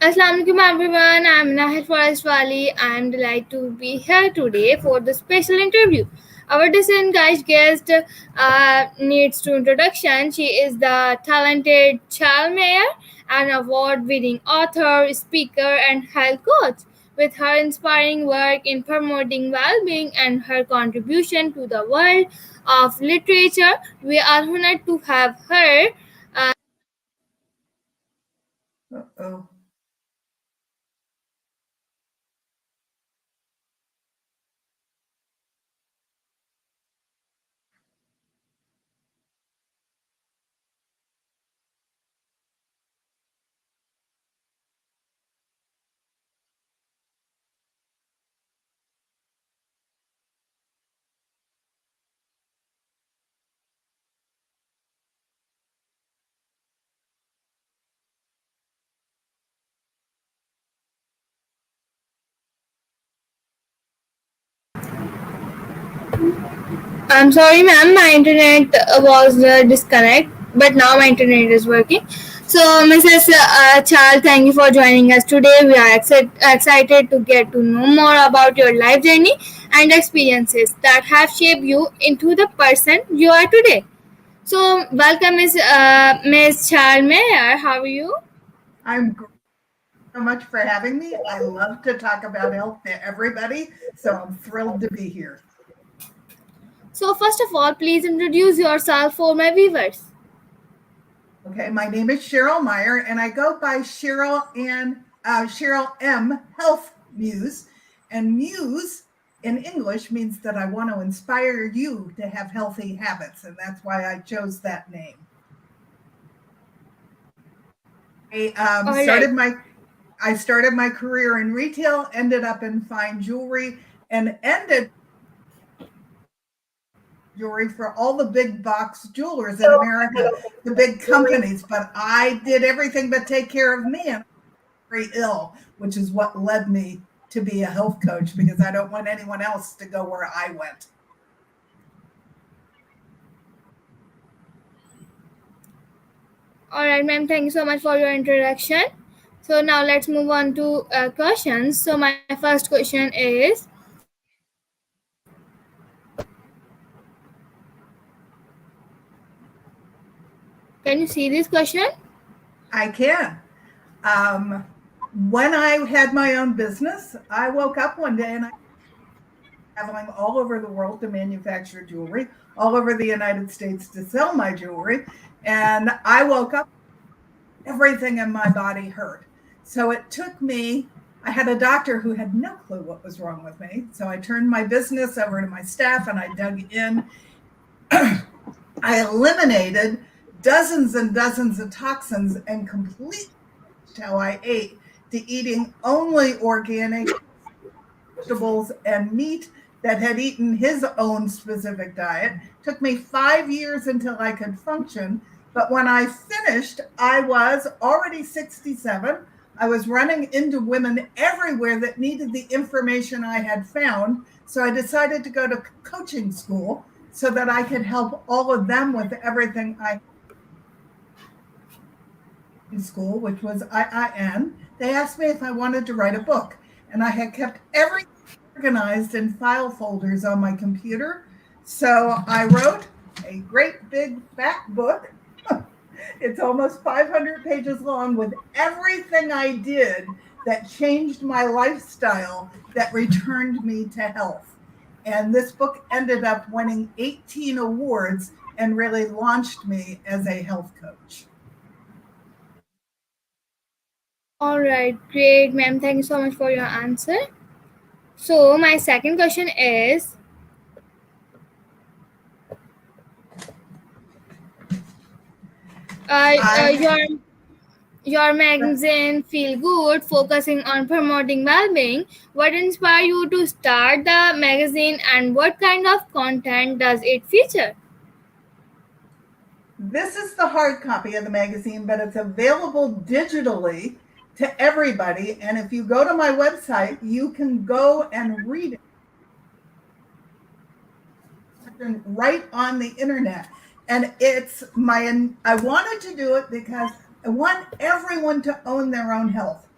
Assalamualaikum everyone, I'm Nahid Forest Wali. I'm delighted to be here today for the special interview. Our distinguished guest needs to introduction. She is the talented Cheryl Meyer, an award-winning author, speaker, and health coach. With her inspiring work in promoting well-being and her contribution to the world of literature, we are honored to have her. Uh-oh. I'm sorry, ma'am. My internet was disconnect, but now my internet is working. So, Mrs. Chal, thank you for joining us today. We are excited to get to know more about your life journey and experiences that have shaped you into the person you are today. So, welcome, Miss Chal Mayer. How are you? I'm grateful so much for having me. I love to talk about health to everybody, so I'm thrilled to be here. So, first of all, please introduce yourself for my viewers. Okay, my name is Cheryl Meyer, and I go by Cheryl M Health Muse. And Muse in English means that I want to inspire you to have healthy habits, and that's why I chose that name. I All right. started my career in retail, ended up in fine jewelry, and ended jewelry for all the big box jewelers in America, the big companies. But I did everything but take care of me, and I was very ill, which is what led me to be a health coach because I don't want anyone else to go where I went. All right, ma'am. Thank you so much for your introduction. So now let's move on to questions. So my first question is, can you see this question? I can. Um, when I had my own business, I woke up one day and I was traveling all over the world to manufacture jewelry, all over the United States to sell my jewelry. And I woke up, everything in my body hurt. So it took me, I had a doctor who had no clue what was wrong with me. So I turned my business over to my staff and I dug in. I eliminated dozens and dozens of toxins and completely changed how I ate to eating only organic vegetables and meat that had eaten his own specific diet. Took me 5 years until I could function. But when I finished, I was already 67. I was running into women everywhere that needed the information I had found. So I decided to go to coaching school so that I could help all of them with everything I in school, which was IIN. They asked me if I wanted to write a book, and I had kept everything organized in file folders on my computer. So I wrote a great big fat book. It's almost 500 pages long with everything I did that changed my lifestyle that returned me to health. And this book ended up winning 18 awards and really launched me as a health coach. All right, great, ma'am. Thank you so much for your answer. So my second question is, uh, uh, I your your magazine Feel Good, focusing on promoting well-being. What inspired you to start the magazine, and what kind of content does it feature? This is the hard copy of the magazine, but it's available digitally to everybody. And if you go to my website, you can go and read it right on the internet. And I wanted to do it because I want everyone to own their own health.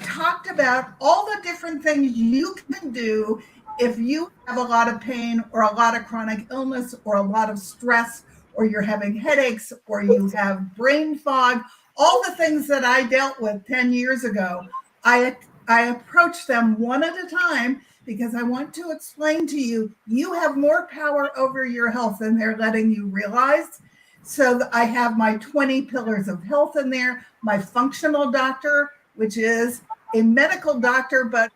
talked about all the different things you can do if you have a lot of pain or a lot of chronic illness or a lot of stress or you're having headaches or you have brain fog, all the things that I dealt with 10 years ago. I approach them one at a time because I want to explain to you you have more power over your health than they're letting you realize. So I have my 20 pillars of health in there, my functional doctor, which is a medical doctor, but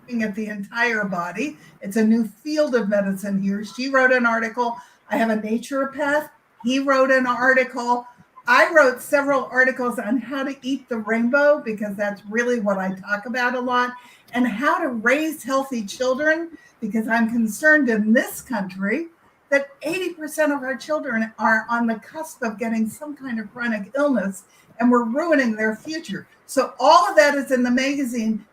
looking at the entire body. It's a new field of medicine here. She wrote an article. I have a naturopath. He wrote an article. I wrote several articles on how to eat the rainbow because that's really what I talk about a lot, and how to raise healthy children because I'm concerned in this country that 80% of our children are on the cusp of getting some kind of chronic illness and we're ruining their future. So all of that is in the magazine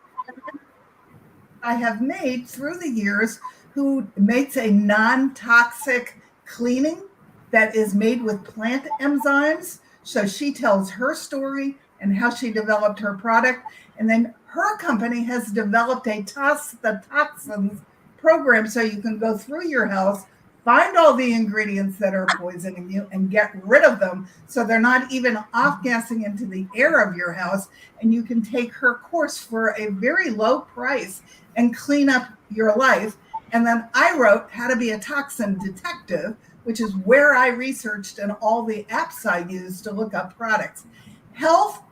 I have made through the years, who makes a non-toxic cleaning that is made with plant enzymes. So she tells her story and how she developed her product. And then her company has developed the toxins program so you can go through your house, find all the ingredients that are poisoning you and get rid of them so they're not even off gassing into the air of your house. And you can take her course for a very low price and clean up your life. And then I wrote How to Be a Toxin Detective, which is where I researched and all the apps I use to look up products. Health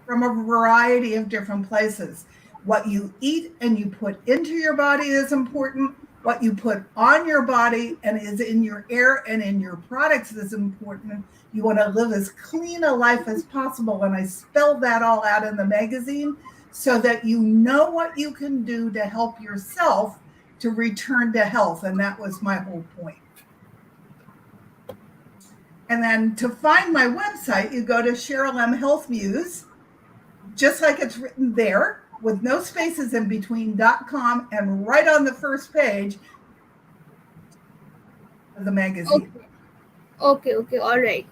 from a variety of different places. What you eat and you put into your body is important. What you put on your body and is in your air and in your products is important. You want to live as clean a life as possible. And I spelled that all out in the magazine so that you know what you can do to help yourself to return to health. And that was my whole point. And then to find my website, you go to Cheryl M Health Muse, just like it's written there, with no spaces in between .com, and right on the first page of the magazine. Okay, all right.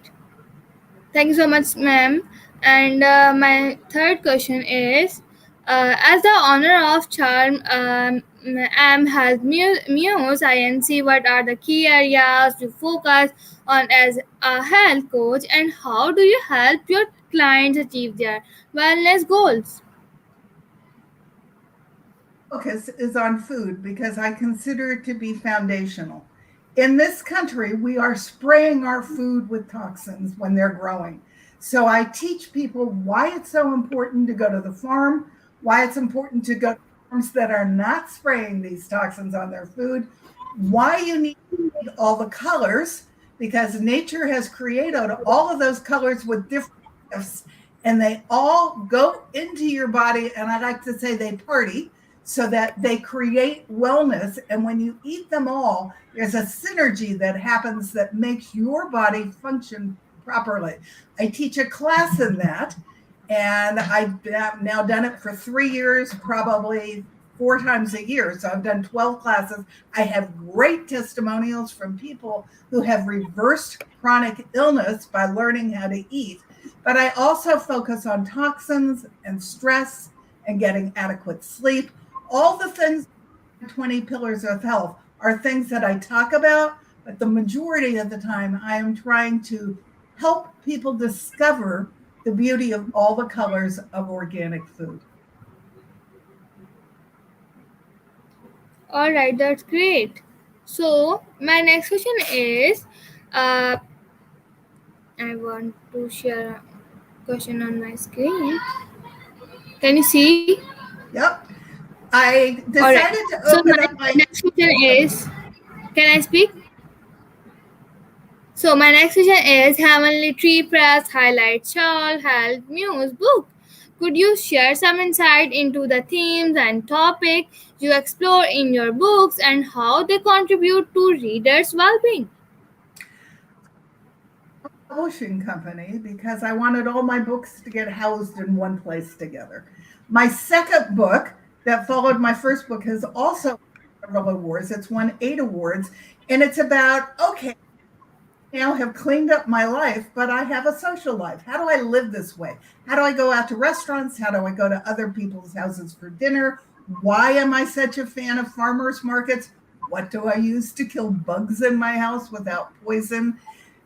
Thank you so much, ma'am. And my third question is, as the owner of Charm M Health Muse INC, what are the key areas to focus on as a health coach, and how do you help your clients achieve their wellness goals? Focus is on food because I consider it to be foundational. In this country, we are spraying our food with toxins when they're growing. So I teach people why it's so important to go to the farm, why it's important to go to farms that are not spraying these toxins on their food, why you need all the colors, because nature has created all of those colors with different gifts, and they all go into your body. And I like to say they party so that they create wellness. And when you eat them all, there's a synergy that happens that makes your body function properly. I teach a class in that, and I've now done it for 3 years, probably 4 times a year. So I've done 12 classes. I have great testimonials from people who have reversed chronic illness by learning how to eat. But I also focus on toxins and stress and getting adequate sleep. All the things, 20 pillars of health, are things that I talk about, but the majority of the time I am trying to help people discover the beauty of all the colors of organic food. All right, that's great. So my next question is, uh, I want to share a question on my screen. Can you see? Yep. I All right. decided to So open my up my next question is, can I speak? So my next question is, Heavenly Tree Press highlights Charles Health Muse book. Could you share some insight into the themes and topic you explore in your books and how they contribute to readers' well-being? publishing company because I wanted all my books to get housed in one place together. My second book that followed my first book has also won several awards. It's won 8 awards, and it's about, okay, now have cleaned up my life, but I have a social life. How do I live this way? How do I go out to restaurants? How do I go to other people's houses for dinner? Why am I such a fan of farmers markets? What do I use to kill bugs in my house without poison?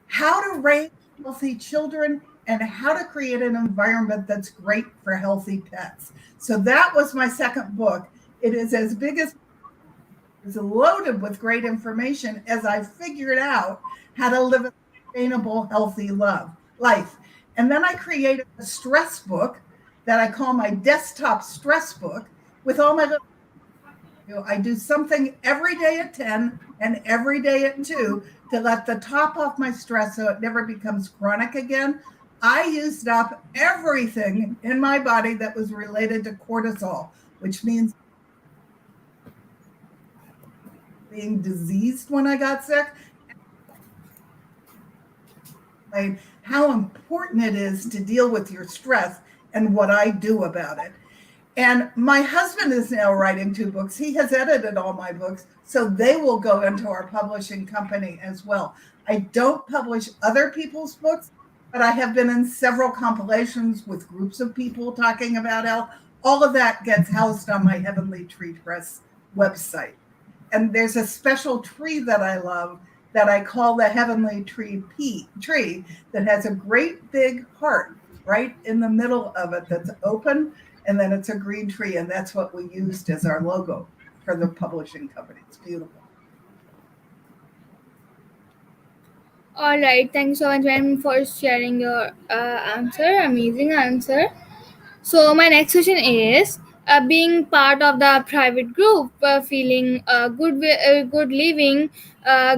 How to raise healthy children and how to create an environment that's great for healthy pets. So that was my second book. It is as big as it's loaded with great information as I figured out how to live a sustainable, healthy life. And then I created a stress book that I call my desktop stress book with all my little. I do something every day at 10 and every day at 2 to let the top off my stress so it never becomes chronic again. I used up everything in my body that was related to cortisol, which means being diseased when I got sick, like how important it is to deal with your stress and what I do about it. And my husband is now writing 2 books. He has edited all my books, so they will go into our publishing company as well. I don't publish other people's books, but I have been in several compilations with groups of people talking about health. All of that gets housed on my Heavenly Tree Press website. And there's a special tree that I love that I call the Heavenly tree that has a great big heart right in the middle of it that's open, and then it's a green tree, and that's what we used as our logo for the publishing company. It's beautiful. All right, thanks so much, ma'am, for sharing your answer. Amazing answer. So my next question is, being part of the private group, feeling good living,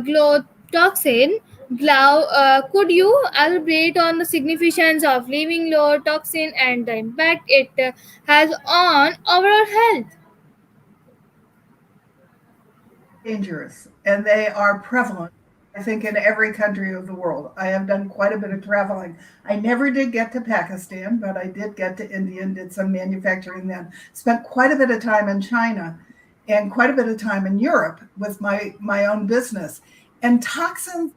glow toxin, glow. Could you elaborate on the significance of living low toxin and the impact it has on overall health? Dangerous, and they are prevalent, I think, in every country of the world. I have done quite a bit of traveling. I never did get to Pakistan, but I did get to India and did some manufacturing then. Spent quite a bit of time in China and quite a bit of time in Europe with my own business. And toxins,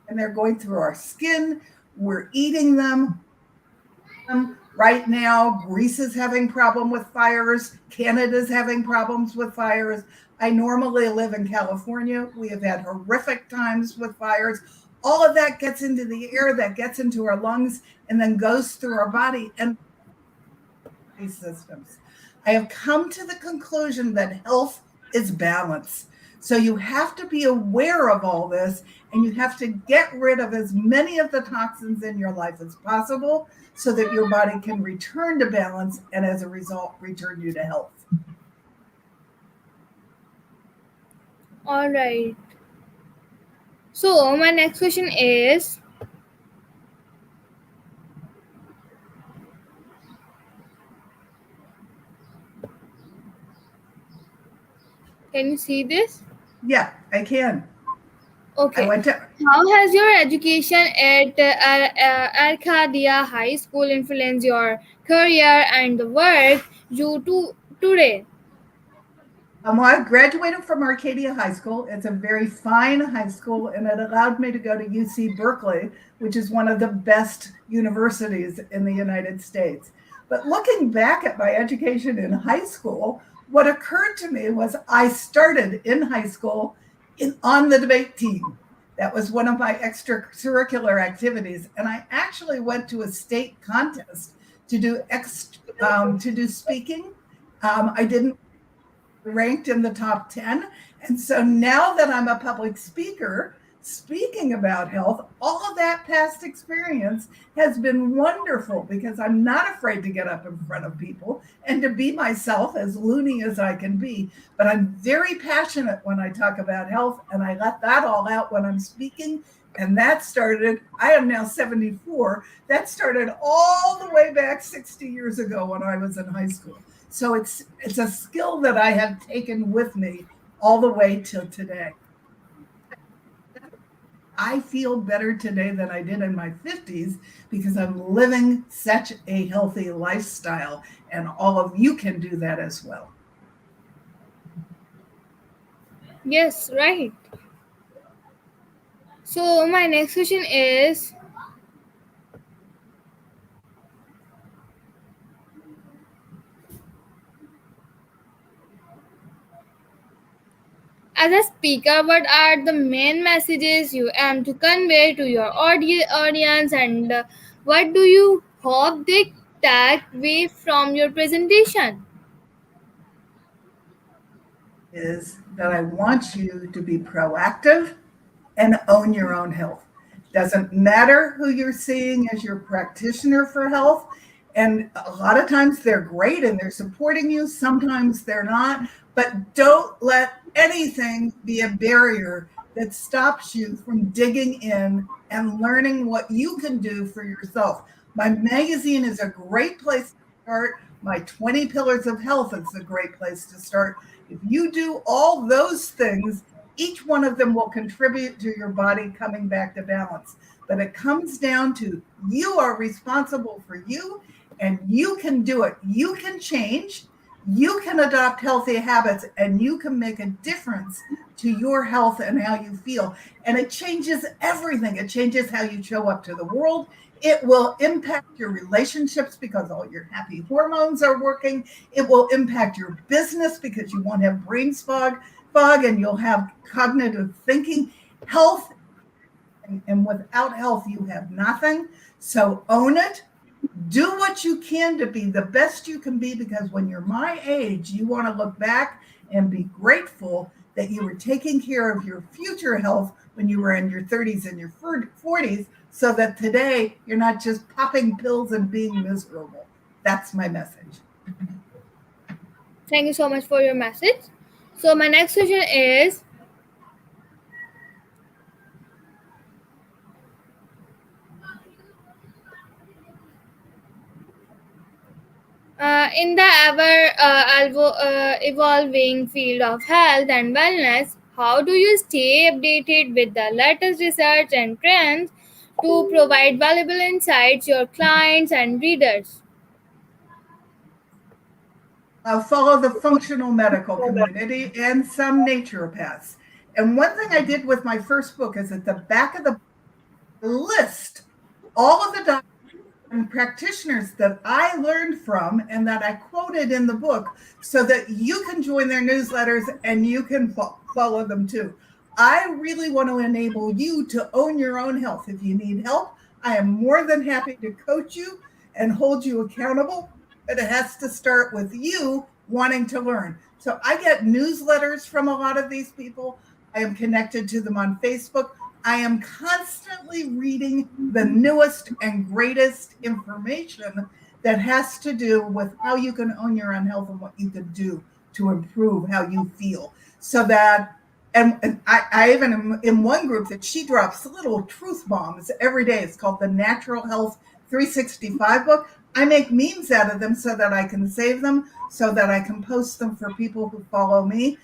and they're going through our skin. We're eating them. Right now, Greece is having problem with fires. Canada's having problems with fires. I normally live in California. We have had horrific times with fires. All of that gets into the air, that gets into our lungs, and then goes through our body and systems. I have come to the conclusion that health is balance. So you have to be aware of all this, and you have to get rid of as many of the toxins in your life as possible so that your body can return to balance and as a result return you to health. All right. So my next question is, can you see this? Yeah, I can. I Okay. went to How has your education at Arcadia High School influenced your career and the work you do today? well, I graduated from Arcadia High School. It's a very fine high school, and it allowed me to go to UC Berkeley, which is one of the best universities in the United States. But looking back at my education in high school, what occurred to me was I started in high school on the debate team. That was one of my extracurricular activities, and I actually went to a state contest to do speaking. I didn't ranked in the top 10. And so now that I'm a public speaker speaking about health, all of that past experience has been wonderful because I'm not afraid to get up in front of people and to be myself, as loony as I can be. But I'm very passionate when I talk about health, and I let that all out when I'm speaking. And that started, I am now 74. That started all the way back 60 years ago when I was in high school. So it's a skill that I have taken with me all the way till today. I feel better today than I did in my 50s because I'm living such a healthy lifestyle, and all of you can do that as well. Yes, right. So my next question is, as a speaker, what are the main messages you aim to convey to your audience, and what do you hope they take away from your presentation? Is that I want you to be proactive and own your own health. Doesn't matter who you're seeing as your practitioner for health. And a lot of times they're great and they're supporting you, sometimes they're not. But don't let anything be a barrier that stops you from digging in and learning what you can do for yourself. My magazine is a great place to start. My 20 Pillars of Health is a great place to start. If you do all those things, each one of them will contribute to your body coming back to balance. But it comes down to you are responsible for you and you can do it. You can change, you can adopt healthy habits, and you can make a difference to your health and how you feel. And it changes everything. It changes how you show up to the world. It will impact your relationships because all your happy hormones are working. It will impact your business because you won't have brain fog and you'll have cognitive thinking. Health, and without health, you have nothing. So own it. Do what you can to be the best you can be, because when you're my age, you want to look back and be grateful that you were taking care of your future health when you were in your 30s and your 40s, so that today you're not just popping pills and being miserable. That's my message. Thank you so much for your message. So my next question is, in the evolving field of health and wellness, how do you stay updated with the latest research and trends to provide valuable insights to your clients and readers? Follow the functional medical community and some naturopaths. And one thing I did with my first book is at the back of the list all of the doctors and practitioners that I learned from and that I quoted in the book, so that you can join their newsletters and you can follow them too. I really want to enable you to own your own health. If you need help, I am more than happy to coach you and hold you accountable, but it has to start with you wanting to learn. So I get newsletters from a lot of these people. I am connected to them on Facebook. I am constantly reading the newest and greatest information that has to do with how you can own your own health and what you can do to improve how you feel. So that, and I even am in one group that she drops little truth bombs every day. It's called the Natural Health 365 book. I make memes out of them so that I can save them, so that I can post them for people who follow me.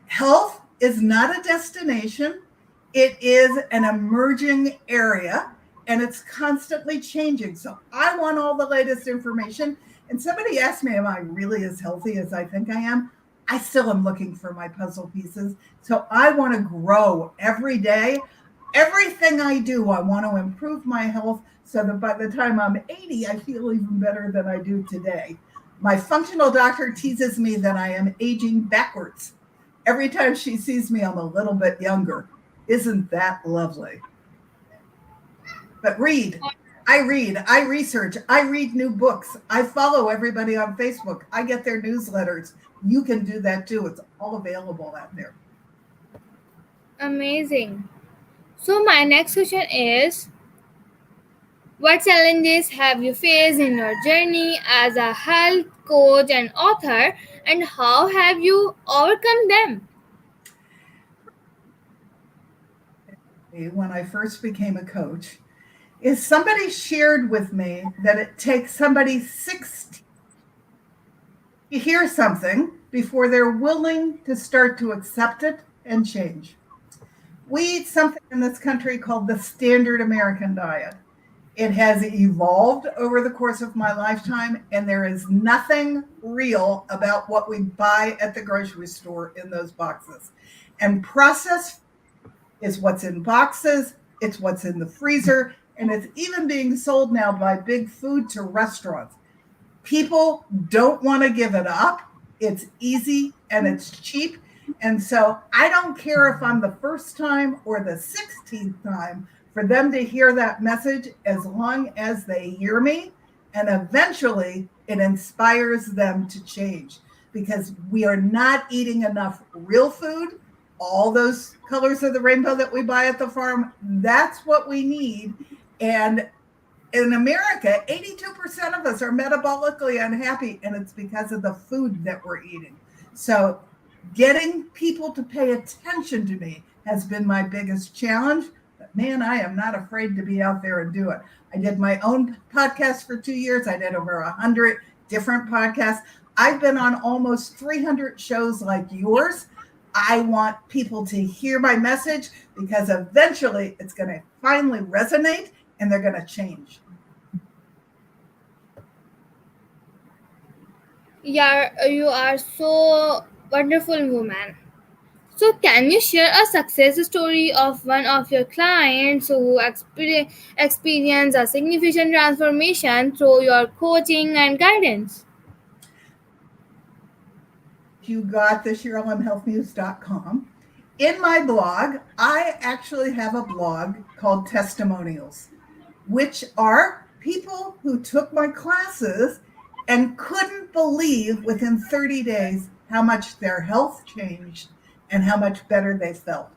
Health is not a destination. It is an emerging area and it's constantly changing. So I want all the latest information. And somebody asked me, am I really as healthy as I think I am? I still am looking for my puzzle pieces. So I want to grow every day. Everything I do, I want to improve my health so that by the time I'm 80, I feel even better than I do today. My functional doctor teases me that I am aging backwards. Every time she sees me, I'm a little bit younger. Isn't that lovely? But I research, I read new books, I follow everybody on Facebook, I get their newsletters. You can do that too. It's all available out there. Amazing. So my next question is, what challenges have you faced in your journey as a health coach and author, and how have you overcome them? When I first became a coach, is somebody shared with me that it takes somebody 60 to hear something before they're willing to start to accept it and change. We eat something in this country called the standard American diet. It has evolved over the course of my lifetime, and there is nothing real about what we buy at the grocery store in those boxes. And processed is what's in boxes, it's what's in the freezer, and it's even being sold now by big food to restaurants. People don't want to give it up. It's easy and it's cheap. And so I don't care if I'm the first time or the 16th time for them to hear that message, as long as they hear me. And eventually it inspires them to change, because we are not eating enough real food. All those colors of the rainbow that we buy at the farm, that's what we need. And in America, 82% of us are metabolically unhappy, and it's because of the food that we're eating. So, getting people to pay attention to me has been my biggest challenge. But man, I am not afraid to be out there and do it. I did my own podcast for 2 years. I did over 100 different podcasts. I've been on almost 300 shows like yours. I want people to hear my message, because eventually it's going to finally resonate and they're going to change. Yeah, you are so wonderful woman. So, can you share a success story of one of your clients who experienced a significant transformation through your coaching and guidance? You got the CherylMHealthMuse.com. In my blog, I actually have a blog called Testimonials, which are people who took my classes and couldn't believe within 30 days how much their health changed and how much better they felt.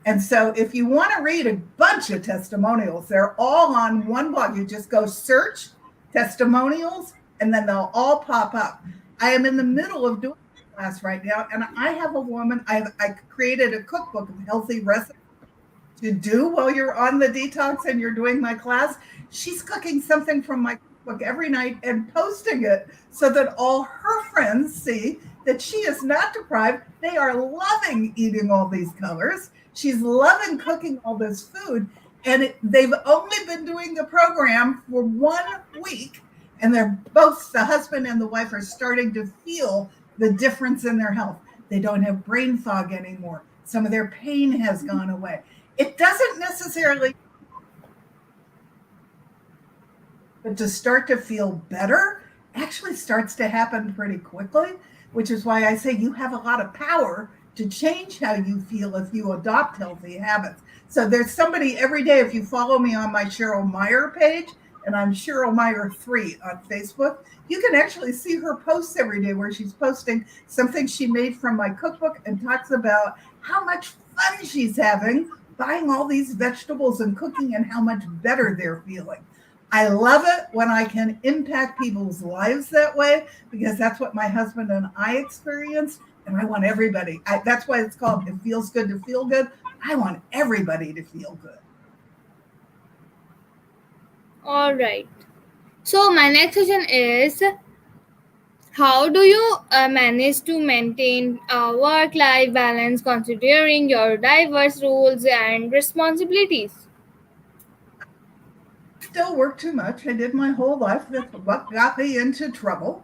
And so if you want to read a bunch of testimonials, they're all on one blog. You just go search testimonials and then they'll all pop up. I am in the middle of doing a class right now, and I have a woman, I created a cookbook of healthy recipes to do while you're on the detox and you're doing my class. She's cooking something from my cookbook every night and posting it so that all her friends see that she is not deprived. They are loving eating all these colors. She's loving cooking all this food. And they've only been doing the program for 1 week. And they're both, the husband and the wife, are starting to feel the difference in their health. They don't have brain fog anymore. Some of their pain has gone away. It doesn't necessarily, but to start to feel better actually starts to happen pretty quickly, which is why I say you have a lot of power to change how you feel if you adopt healthy habits. So there's somebody every day, if you follow me on my Cheryl Meyer page, and I'm Cheryl Meyer 3 on Facebook, you can actually see her posts every day where she's posting something she made from my cookbook and talks about how much fun she's having buying all these vegetables and cooking and how much better they're feeling. I love it when I can impact people's lives that way, because that's what my husband and I experienced. And I want everybody, that's why it's called It Feels Good to Feel Good. I want everybody to feel good. All right. So, my next question is, how do you manage to maintain a work life balance considering your diverse roles and responsibilities? Still work too much. I did my whole life. That's what got me into trouble.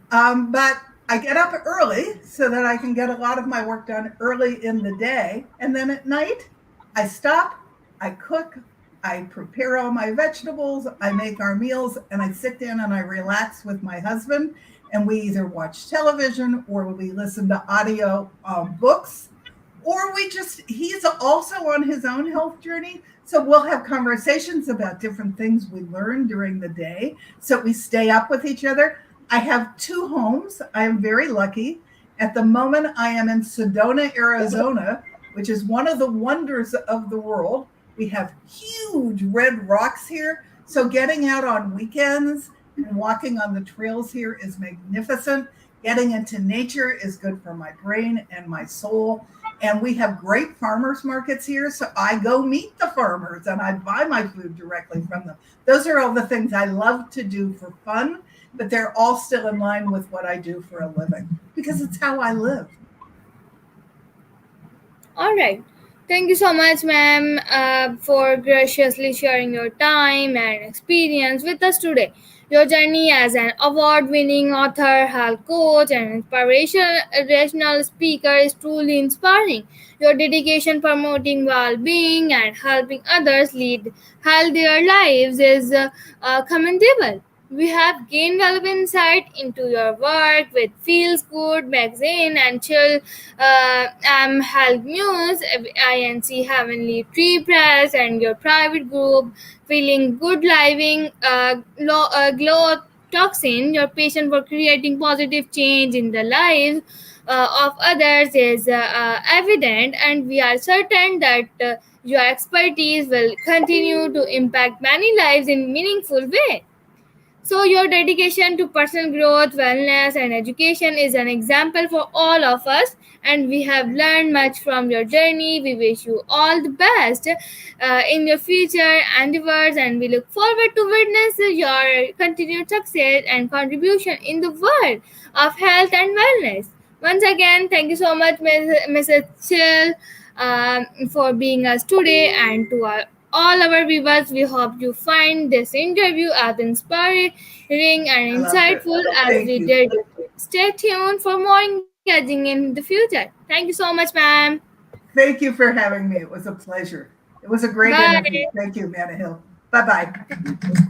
But I get up early so that I can get a lot of my work done early in the day. And then at night, I stop, I cook, I prepare all my vegetables, I make our meals, and I sit down and I relax with my husband. And we either watch television or we listen to audio books, or he's also on his own health journey. So we'll have conversations about different things we learn during the day. So we stay up with each other. I have 2 homes. I am very lucky. At the moment, I am in Sedona, Arizona, which is one of the wonders of the world. We have huge red rocks here. So getting out on weekends and walking on the trails here is magnificent. Getting into nature is good for my brain and my soul. And we have great farmers markets here. So I go meet the farmers and I buy my food directly from them. Those are all the things I love to do for fun, but they're all still in line with what I do for a living, because it's how I live. All right. Thank you so much, ma'am, for graciously sharing your time and experience with us today. Your journey as an award winning author, health coach, and inspirational speaker is truly inspiring. Your dedication promoting well being and helping others lead healthier lives is commendable. We have gained valuable insight into your work with Feels Good magazine and Chill Health Muse, INC Heavenly Tree Press, and your private group, Feeling Good Living, Glow Toxin. Your passion for creating positive change in the lives of others is evident, and we are certain that your expertise will continue to impact many lives in meaningful way. So, your dedication to personal growth, wellness, and education is an example for all of us, and we have learned much from your journey. We wish you all the best in your future endeavors, and we look forward to witness your continued success and contribution in the world of health and wellness. Once again, thank you so much, Mrs. Chill, for being us today, and to all our viewers, we hope you find this interview as inspiring and I loved it. insightful as Thank we you. did. Stay tuned for more engaging in the future. Thank you so much, ma'am. Thank you for having me. It was a pleasure. It was a great interview. Bye. Thank you, Manna Hill. Bye bye.